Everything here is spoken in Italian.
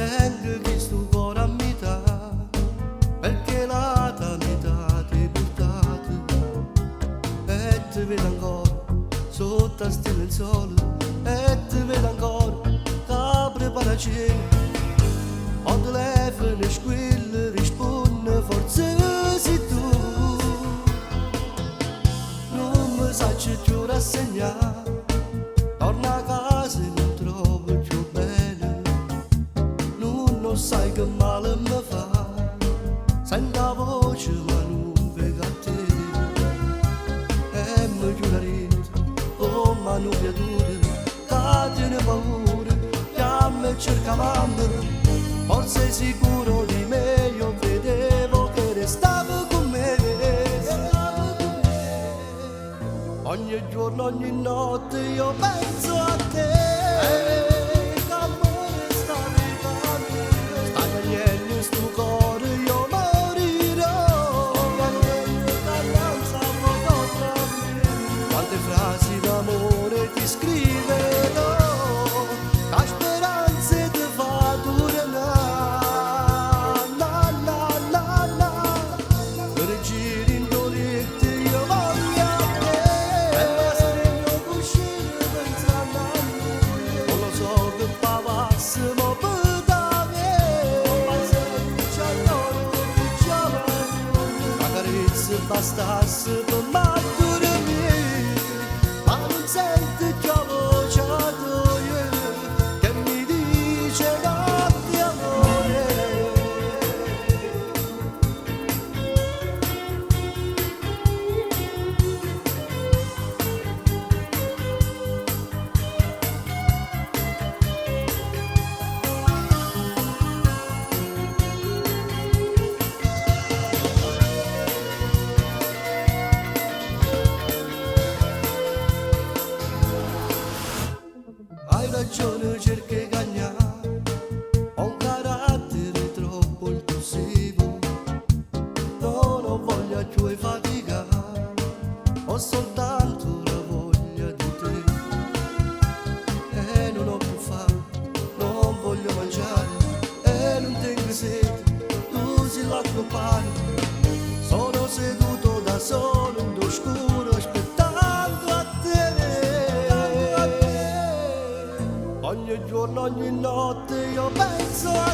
tengo questo cuore a metà, perché la tua metà ti è portata. E ti vedo ancora sotto a stelle il sole, e ti vedo ancora che prepara cena. Ho telefono e squillo, risponde forse sei tu. Non mi sai più rassegnare, torna a casa e non trovo più bene. Non sai che male mi fa, sento la voce ma non vedo a te. E mi chiudo dentro come una creatura che tiene paura, chiama e cerca mamma. Forse sicuro di me, io vedevo che restava con me. Ogni giorno, ogni notte io penso a te. Che amore stavi con, sta tagliando in sto cuore, io morirò. Quante frasi d'amore ti scriverò, la speranza ti fa durare. Per giri in dolette io voglio a te. E basta che non uscire pensando a lui. Non lo so che pavassimo per davvero, ma se c'è loro che giovane, la carezza bastasse per m'addormentare. Ma non senti più la voce tua che mi dice notte amore. Hai ragione, cerchi cagnare, ho un carattere troppo impulsivo. Non ho voglia più di faticare, ho soltanto la voglia di te. E non ho più fame, non voglio mangiare, e non tengo sete, tu sei l'acqua pane. Sono seduto da solo in oscuro aspettando a te. Ogni giorno, ogni notte io penso a